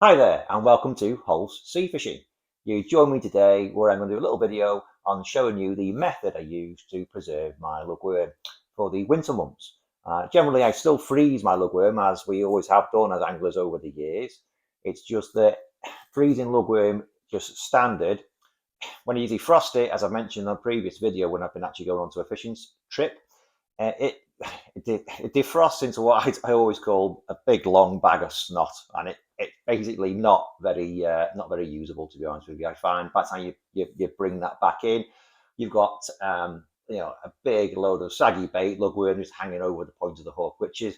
Hi there and welcome to Holfs Sea Fishing. You join me today where I'm going to do a little video on showing you the method I use to preserve my lug worm for the winter months. Generally I still freeze my lug worm as we always have done as anglers over the years. It's just that freezing lug worm just standard. When you defrost it, as I mentioned on a previous video when I've been actually going on to a fishing trip, it it defrosts into what I always call a big long bag of snot, and it's basically not very usable, to be honest with you. I find by the time you bring that back in, you've got a big load of saggy bait lugworm just hanging over the point of the hook, which is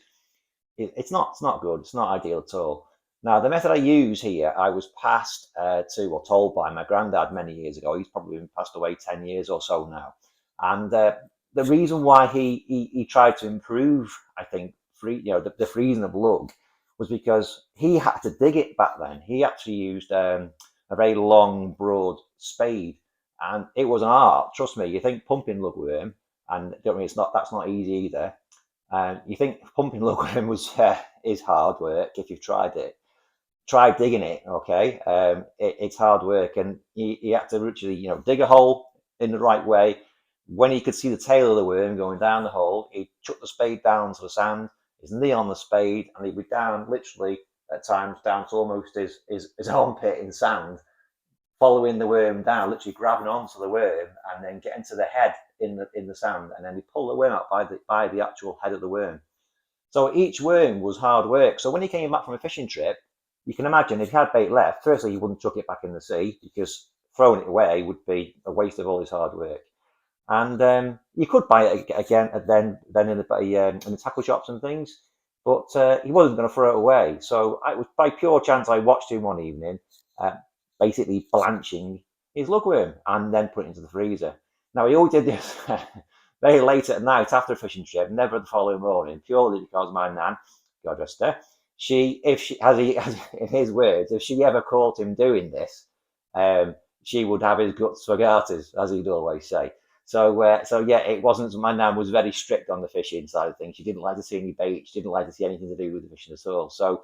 it's not good. It's not ideal at all. Now, the method I use here, I was passed to or told by my granddad many years ago. He's probably been passed away 10 years or so now, and the reason why he tried to improve, I think, the freezing of lug was because he had to dig it back then. He actually used a very long, broad spade, and it was an art. Trust me. You think pumping lugworm, and don't mean that's not easy either. You think pumping lugworm is hard work if you've tried it. Try digging it, okay? It's hard work, and he had to literally, dig a hole in the right way. When he could see the tail of the worm going down the hole, he'd chuck the spade down to the sand, his knee on the spade, and he'd be down literally at times down to almost his armpit in sand, following the worm down, literally grabbing onto the worm and then getting to the head in the sand, and then he pull the worm out by the actual head of the worm. So each worm was hard work. So when he came back from a fishing trip, you can imagine if he had bait left, firstly, he wouldn't chuck it back in the sea because throwing it away would be a waste of all his hard work. And you could buy it again then in the tackle shops and things, but he wasn't going to throw it away. So it was by pure chance I watched him one evening, basically blanching his lugworm and then put it into the freezer. Now he always did this very late at night after a fishing trip, never the following morning, purely because my nan, God rest her, as in his words, if she ever caught him doing this, she would have his guts for garters, as he'd always say. So yeah, it wasn't. My nan was very strict on the fishing side of things. She didn't like to see any bait. She didn't like to see anything to do with the fishing at all. So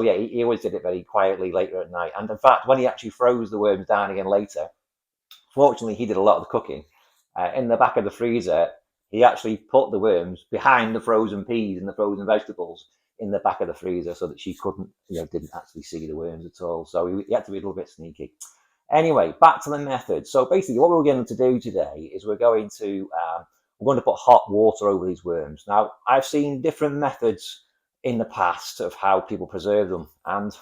yeah, he always did it very quietly later at night. And in fact, when he actually froze the worms down again later, fortunately, he did a lot of the cooking. In the back of the freezer, he actually put the worms behind the frozen peas and the frozen vegetables in the back of the freezer so that she didn't actually see the worms at all. So he had to be a little bit sneaky. Anyway, back to the method. So basically, what we're going to do today is we're going to put hot water over these worms. Now, I've seen different methods in the past of how people preserve them, and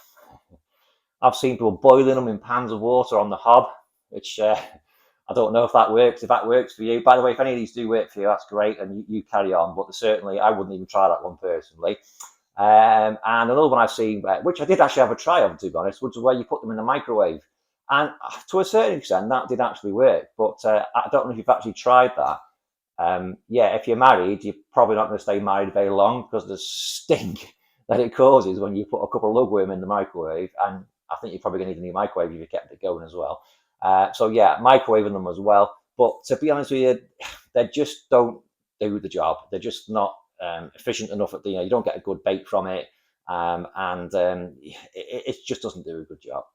I've seen people boiling them in pans of water on the hob, which I don't know if that works. If that works for you, by the way, if any of these do work for you, that's great, and you carry on. But certainly, I wouldn't even try that one personally. And another one I've seen, which I did actually have a try of, to be honest, which is where you put them in the microwave. And to a certain extent, that did actually work. But I don't know if you've actually tried that. Yeah, if you're married, you're probably not going to stay married very long because of the stink that it causes when you put a couple of lugworm in the microwave. And I think you're probably going to need a new microwave if you kept it going as well. So yeah, microwaving them as well. But to be honest with you, they just don't do the job. They're just not efficient enough at you don't get a good bait from it, and it just doesn't do a good job.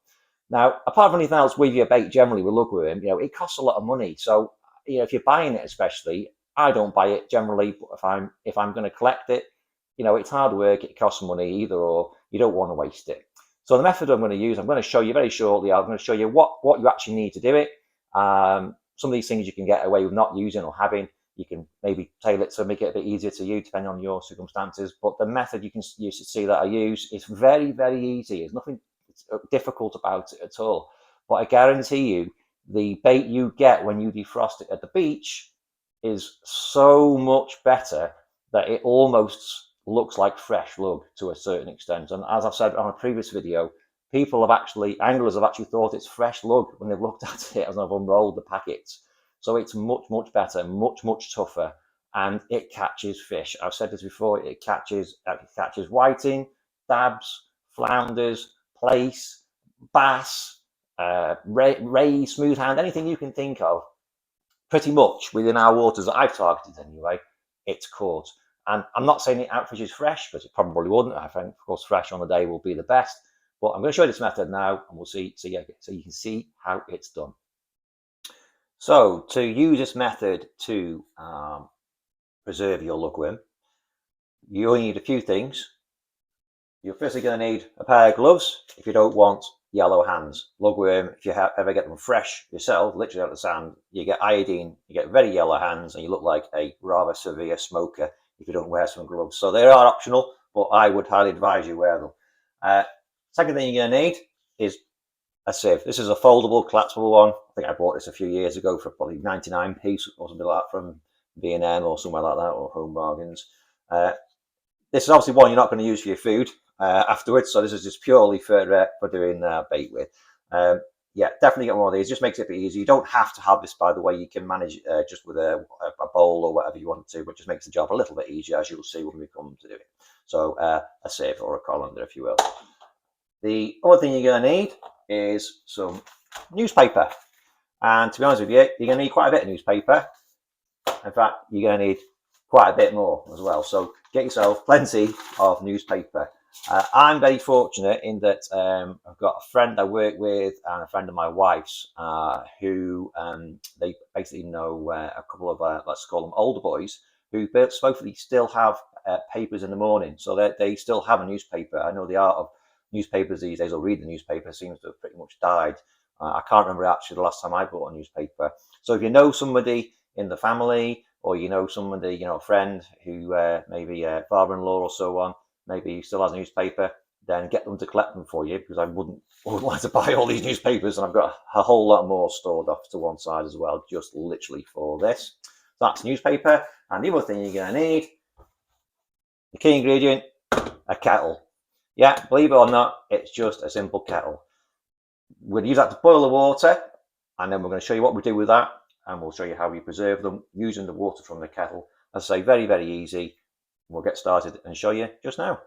Now, apart from anything else with your bait, generally with lugworm, it costs a lot of money. So if you're buying it, especially, I don't buy it generally. But if I'm going to collect it, it's hard work. It costs money either, or you don't want to waste it. So the method I'm going to use, I'm going to show you very shortly. I'm going to show you what you actually need to do it. Some of these things you can get away with not using or having. You can maybe tailor it to make it a bit easier to you, depending on your circumstances. But the method you see that I use is very, very easy. There's nothing difficult about it at all. But I guarantee you, the bait you get when you defrost it at the beach is so much better that it almost looks like fresh lug to a certain extent. And as I've said on a previous video, anglers have actually thought it's fresh lug when they've looked at it as I've unrolled the packets. So it's much, much better, much, much tougher, and it catches fish. I've said this before, it catches whiting, dabs, flounders, plaice, bass, ray, smooth hand, anything you can think of, pretty much within our waters that I've targeted anyway, it's caught. And I'm not saying it outfishes fresh, because it probably wouldn't. I think, of course, fresh on the day will be the best. But I'm going to show you this method now, and we'll see so you can see how it's done. So to use this method to preserve your lugworm, you only need a few things. You're firstly going to need a pair of gloves if you don't want yellow hands. Lugworm, if you ever get them fresh yourself, literally out of the sand, you get iodine, you get very yellow hands, and you look like a rather severe smoker if you don't wear some gloves. So they are optional, but I would highly advise you wear them. Second thing you're going to need is a sieve. This is a foldable, collapsible one. I think I bought this a few years ago for probably 99p or something like that from B&M or somewhere like that, or Home Bargains. This is obviously one you're not going to use for your food afterwards, so this is just purely for doing bait with. Yeah, definitely get one of these. Just makes it a bit easier. You don't have to have this, by the way. You can manage just with a bowl or whatever you want to, but just makes the job a little bit easier, as you'll see when we come to do it. So a sieve or a colander, if you will. The other thing you're going to need is some newspaper. And to be honest with you, you're going to need quite a bit of newspaper. In fact, you're going to need quite a bit more as well. So get yourself plenty of newspaper. I'm very fortunate in that I've got a friend I work with and a friend of my wife's who they basically know a couple of, let's call them older boys, who supposedly still have papers in the morning. So they still have a newspaper. I know the art of newspapers these days, or reading the newspaper, seems to have pretty much died. I can't remember actually the last time I bought a newspaper. So if you know somebody in the family, or you know somebody, a friend who maybe a father-in-law or so on, maybe still has a newspaper, then get them to collect them for you, because I wouldn't like to buy all these newspapers, and I've got a whole lot more stored off to one side as well, just literally for this. So that's newspaper. And the other thing you're going to need, the key ingredient, a kettle. Yeah, believe it or not, it's just a simple kettle. We're going to use that to boil the water, and then we're going to show you what we do with that, and we'll show you how we preserve them using the water from the kettle. As I say, very, very easy. We'll get started and show you just now.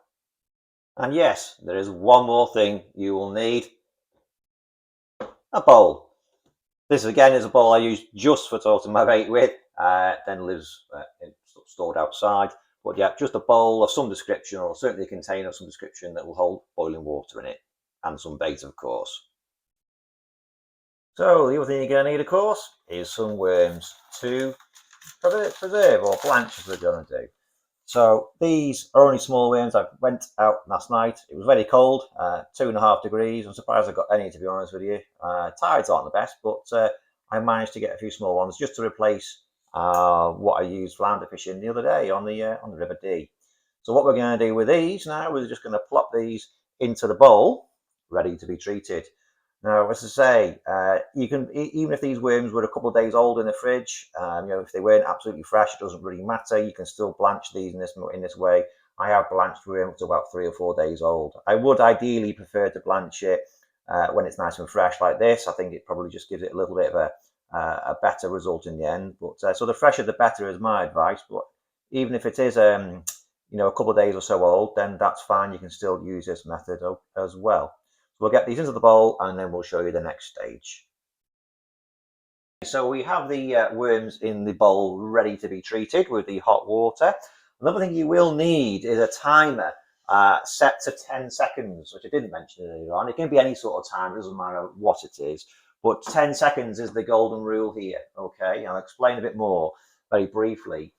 And yes, there is one more thing you will need: a bowl. This again is a bowl I use just for tossing my bait with, then lives stored outside. But yeah, just a bowl of some description, or certainly a container of some description, that will hold boiling water in it, and some bait, of course. So the other thing you're going to need, of course, is some worms to preserve, or blanch as we're going to do. So these are only small worms. I went out last night. It was very cold, 2.5 degrees. I'm surprised I got any, to be honest with you. Tides aren't the best, but I managed to get a few small ones just to replace what I used flounder fishing the other day on the River Dee. So what we're going to do with these now, we're just going to plop these into the bowl, ready to be treated. Now, as I say, you can, even if these worms were a couple of days old in the fridge, if they weren't absolutely fresh, it doesn't really matter. You can still blanch these in this way. I have blanched worms to about 3 or 4 days old. I would ideally prefer to blanch it when it's nice and fresh like this. I think it probably just gives it a little bit of a better result in the end. But so the fresher the better is my advice. But even if it is a couple of days or so old, then that's fine. You can still use this method as well. We'll get these into the bowl, and then we'll show you the next stage. So we have the worms in the bowl ready to be treated with the hot water. Another thing you will need is a timer set to 10 seconds, which I didn't mention earlier on. It can be any sort of time, it doesn't matter what it is. But 10 seconds is the golden rule here, okay? I'll explain a bit more very briefly.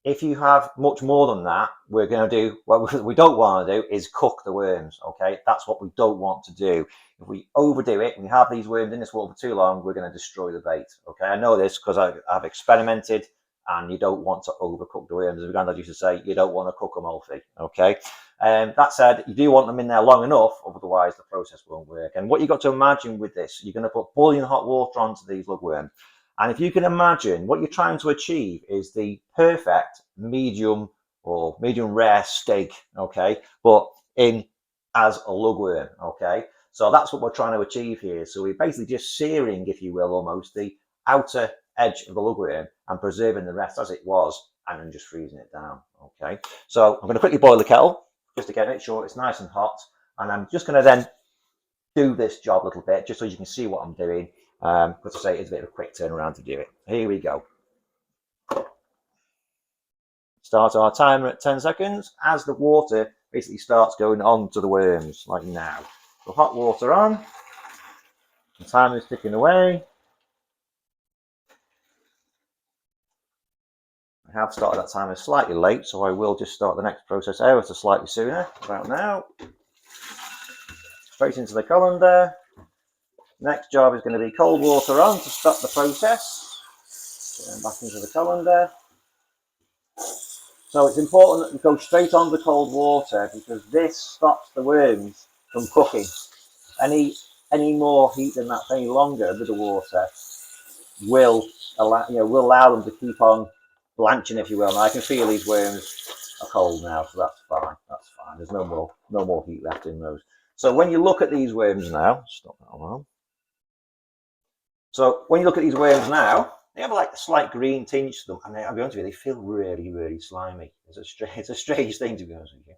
If you have much more than that, we're going to do what we don't want to do is cook the worms, okay? That's what we don't want to do. If we overdo it, we have these worms in this water for too long, we're going to destroy the bait, okay? I know this because I've experimented, and you don't want to overcook the worms. As Grandad used to say, you don't want to cook them, Alfie, okay? That said, you do want them in there long enough, otherwise the process won't work. And what you've got to imagine with this, you're going to put boiling hot water onto these lug worms. And if you can imagine, what you're trying to achieve is the perfect medium or medium rare steak, okay, but as a lugworm, okay. So that's what we're trying to achieve here. So we're basically just searing, if you will, almost the outer edge of the lugworm and preserving the rest as it was, and then just freezing it down, okay. So I'm going to quickly boil the kettle just to get it sure it's nice and hot, and I'm just going to then do this job a little bit just so you can see what I'm doing. Because I say it's a bit of a quick turnaround to do it. Here we go. Start our timer at 10 seconds as the water basically starts going on to the worms, like now. So hot water on. The time is ticking away. I have started that timer slightly late, so I will just start the next process ever so slightly sooner, about now. Straight into the colander. Next job is going to be cold water on to stop the process. Turn back into the colander. So it's important that we go straight on the cold water because this stops the worms from cooking. Any more heat than that, any longer with the water, will allow them to keep on blanching, if you will. Now I can feel these worms are cold now, so that's fine. That's fine. There's no more heat left in those. So when you look at these worms now, stop that alarm. So when you look at these worms now, they have like a slight green tinge to them, and I'll be honest with you, they feel really, really slimy. It's a strange thing, to be honest with you.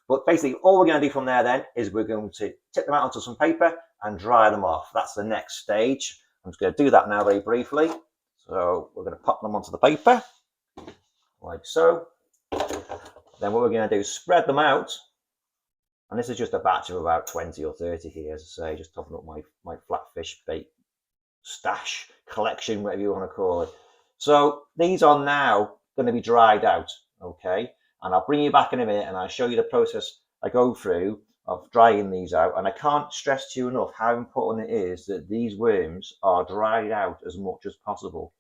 But basically, all we're going to do from there then is we're going to tip them out onto some paper and dry them off. That's the next stage. I'm just going to do that now very briefly. So we're going to pop them onto the paper, like so. Then what we're going to do is spread them out. And this is just a batch of about 20 or 30 here, as I say, just topping up my flatfish bait stash collection, whatever you want to call it. So these are now going to be dried out, okay? And I'll bring you back in a minute and I'll show you the process I go through of drying these out. And I can't stress to you enough how important it is that these worms are dried out as much as possible.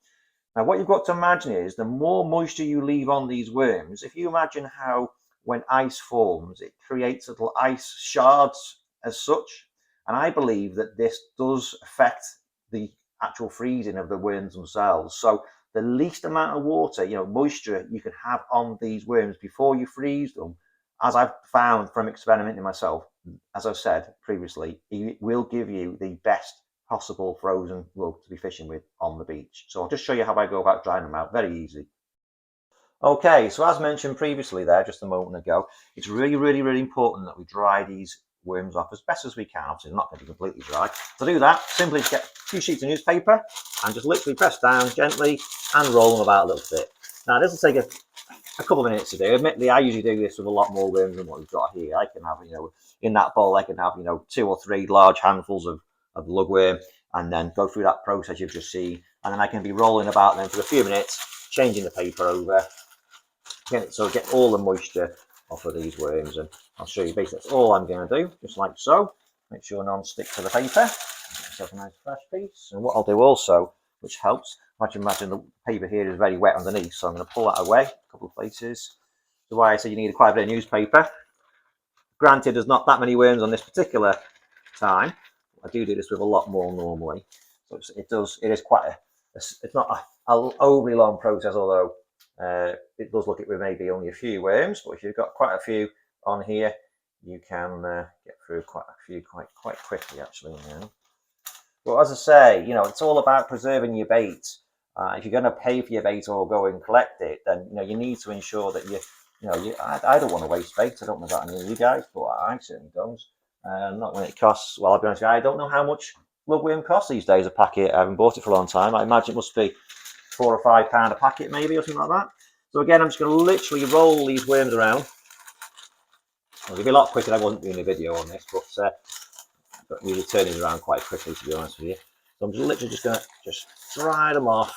Now, what you've got to imagine is the more moisture you leave on these worms, if you imagine how when ice forms, it creates little ice shards as such. And I believe that this does affect the actual freezing of the worms themselves. So the least amount of water, moisture you can have on these worms before you freeze them, as I've found from experimenting myself, as I've said previously, it will give you the best possible frozen lug to be fishing with on the beach. So I'll just show you how I go about drying them out. Very easy. Okay, so as mentioned previously there, just a moment ago, it's really, really, really important that we dry these worms off as best as we can. Obviously, they're not going to be completely dry. To do that, simply get 2 sheets of newspaper and just literally press down gently and roll them about a little bit. Now, this will take a couple of minutes to do. Admittedly, I usually do this with a lot more worms than what we've got here. I can have, in that bowl, I can have, 2 or 3 large handfuls of lug worm and then go through that process you've just seen. And then I can be rolling about them for a few minutes, changing the paper over. So get all the moisture off of these worms, and I'll show you basically that's all I'm going to do, just like so. Make sure none stick to the paper. Get myself a nice fresh piece. And what I'll do also, which helps, imagine the paper here is very wet underneath, so I'm going to pull that away a couple of places. So why I say you need quite a bit of newspaper. Granted, there's not that many worms on this particular time. I do this with a lot more normally. So it is quite it's not an overly long process, although it does look at with maybe only a few worms, but if you've got quite a few on here, you can get through quite a few quite quickly, actually. But as I say, it's all about preserving your bait. If you're going to pay for your bait or go and collect it, then you need to ensure that I don't want to waste bait. I don't know about any of you guys, but I certainly don't. Not when it costs. Well, I'll be honest with you, I don't know how much lug worm costs these days a packet. I haven't bought it for a long time. I imagine it must be £4 or £5 a packet, maybe, or something like that. So again, I'm just going to literally roll these worms around. It'll be a lot quicker than I wasn't doing a video on this, but usually turning around quite quickly, to be honest with you. So I'm just literally just going to dry them off.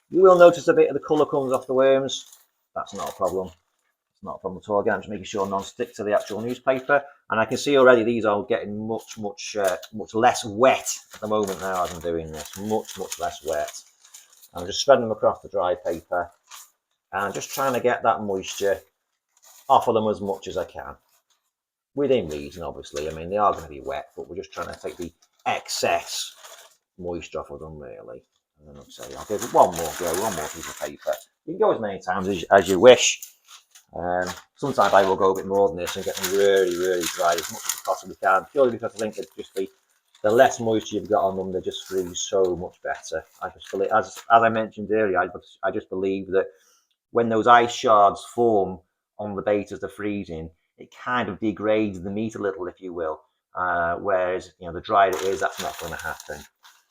You will notice a bit of the colour comes off the worms. That's not a problem. It's not a problem at all. Again, I'm just making sure none stick to the actual newspaper. And I can see already these are getting much less wet at the moment now as I'm doing this. Much less wet. I'm just spreading them across the dry paper and just trying to get that moisture off of them as much as I can. Within reason, obviously. I mean, they are going to be wet, but we're just trying to take the excess moisture off of them, really. And then I'll give it one more piece of paper. You can go as many times as you wish. Sometimes I will go a bit more than this and get them really, really dry as much as I possibly can, purely because I think that just the less moisture you've got on them, they just freeze so much better. I just believe, as I mentioned earlier, I just believe that when those ice shards form on the bait as they're freezing, it kind of degrades the meat a little, if you will. Whereas, the drier it is, that's not going to happen.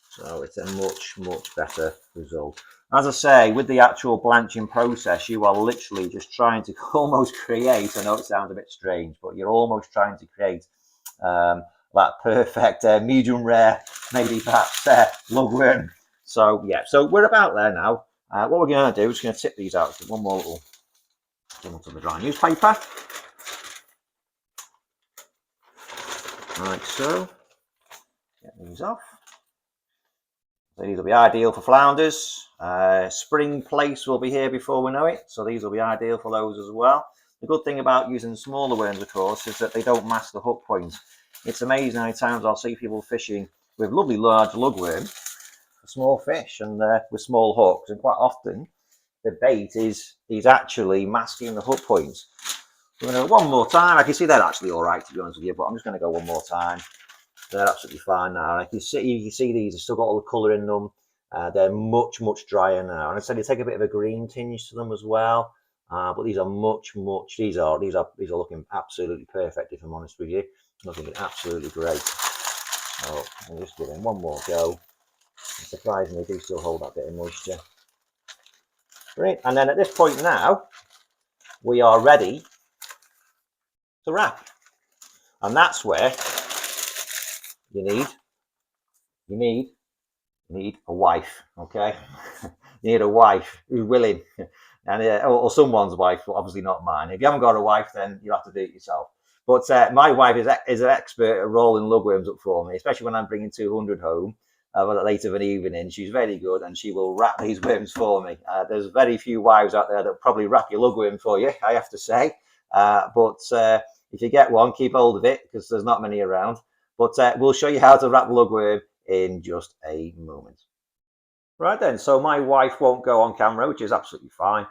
So it's a much better result. As I say, with the actual blanching process, you are literally just trying to almost create, I know it sounds a bit strange, but you're almost trying to create that perfect medium rare, maybe perhaps lug worm. So yeah, so we're about there now. What we're going to do is going to tip these out with one more little onto the dry newspaper, like so. Get these off. So these will be ideal for flounders. Spring place will be here before we know it, so these will be ideal for those as well. The good thing about using smaller worms, of course, is that they don't mask the hook point. It's amazing how many times I'll see people fishing with lovely large lug worms for small fish and with small hooks, and quite often the bait is actually masking the hook points. We're going to go one more time. I can see they're actually all right, to be honest with you, but I'm just going to go one more time. They're absolutely fine now. You can see these have still got all the colour in them. They're much drier now, and I said they take a bit of a green tinge to them as well. But these are these are looking absolutely perfect, if I'm honest with you. Looking absolutely great. So I'm just giving one more go. And surprisingly, they do still hold that bit of moisture. Great. And then at this point now, we are ready to wrap, and that's where you need a wife, okay? You need a wife who's willing, and or someone's wife, but obviously not mine. If you haven't got a wife, then you have to do it yourself. But my wife is an expert at rolling lug worms up for me, especially when I'm bringing 200 home later of an evening. She's very good, and she will wrap these worms for me. There's very few wives out there that will probably wrap your lug worm for you, I have to say. But if you get one, keep hold of it, because there's not many around. But we'll show you how to wrap the lug worm in just a moment. Right then, so my wife won't go on camera, which is absolutely fine.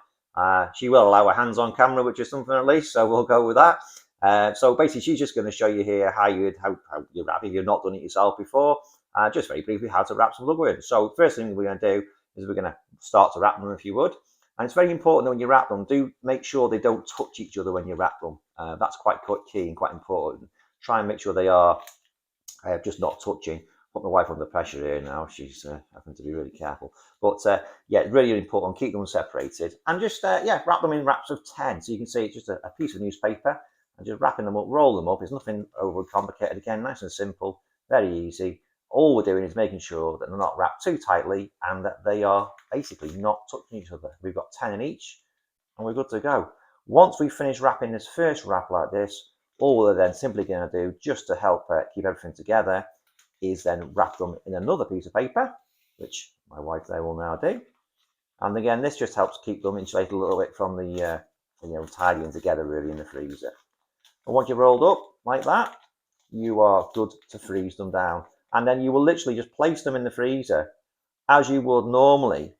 She will allow her hands on camera, which is something at least, so we'll go with that. So basically, she's just going to show you here how you wrap if you've not done it yourself before. Just very briefly, how to wrap some lug worms. So first thing we're going to do is we're going to start to wrap them, if you would. And it's very important that when you wrap them, do make sure they don't touch each other when you wrap them. That's quite key and quite important. Try and make sure they are just not touching. Put my wife under pressure here now. She's having to be really careful. But yeah, really important. Keep them separated, and just wrap them in wraps of 10. So you can see it's just a piece of newspaper, and just wrapping them up, roll them up. It's nothing over complicated. Again, nice and simple, very easy. All we're doing is making sure that they're not wrapped too tightly and that they are basically not touching each other. We've got 10 in each, and we're good to go. Once we finish wrapping this first wrap like this, all we're then simply going to do, just to help keep everything together, is then wrap them in another piece of paper, which my wife there will now do. And again, this just helps keep them insulated a little bit from the tidying together really in the freezer. And once you've rolled up like that, you are good to freeze them down. And then you will literally just place them in the freezer as you would normally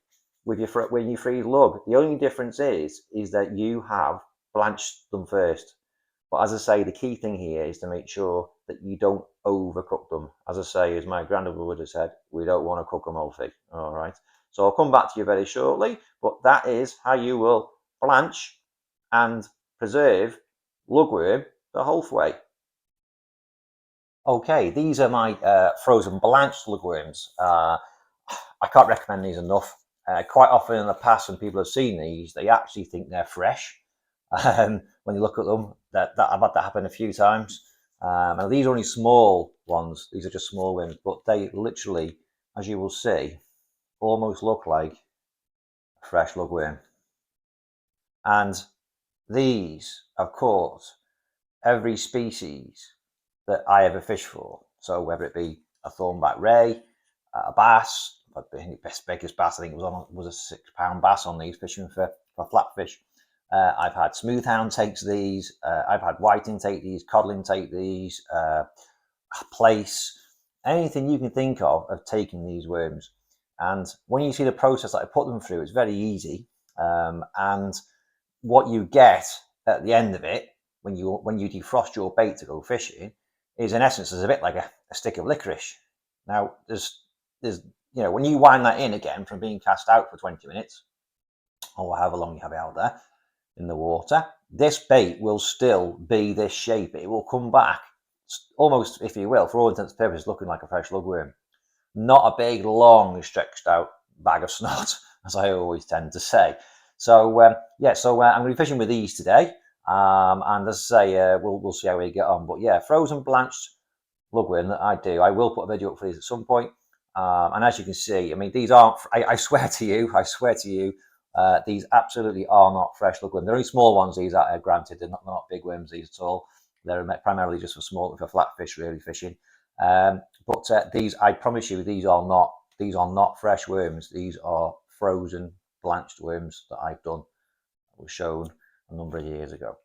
with when you freeze lug. The only difference is that you have blanched them first. But as I say, the key thing here is to make sure that you don't overcook them. As I say, as my grandmother would have said, we don't want to cook them, Alfie. All right. So I'll come back to you very shortly, but that is how you will blanch and preserve lugworm the Holfs way. Okay, these are my frozen blanched lugworms. I can't recommend these enough. Quite often in the past, when people have seen these, they actually think they're fresh. When you look at them, I've had that happen a few times. And these are only small ones. These are just small worms, but they literally, as you will see, almost look like a fresh lugworm. And these have caught every species that I ever fish for. So whether it be a thornback ray, a bass, the biggest bass I think was a 6-pound bass on these, fishing for flatfish. I've had smoothhound takes these. I've had whiting take these, codling take these, plaice, anything you can think of taking these worms. And when you see the process that I put them through, it's very easy. And what you get at the end of it, when you defrost your bait to go fishing, is in essence is a bit like a stick of licorice. Now there's when you wind that in again from being cast out for 20 minutes, or however long you have it out there in the water, this bait will still be this shape. It will come back almost, if you will, for all intents and purposes, looking like a fresh lugworm. Not a big, long, stretched out bag of snot, as I always tend to say. So I'm going to be fishing with these today, and as I say, we'll see how we get on. But yeah, frozen blanched lug worm that I do. I will put a video up for these at some point. And as you can see, I mean, these aren't, I swear to you, these absolutely are not fresh lug worm. They're only small ones, these are, granted, they're not big worms, these at all. They're primarily just for flatfish, really fishing. But these, I promise you, these are not fresh worms. These are frozen, blanched worms that I've done. That was shown a number of years ago.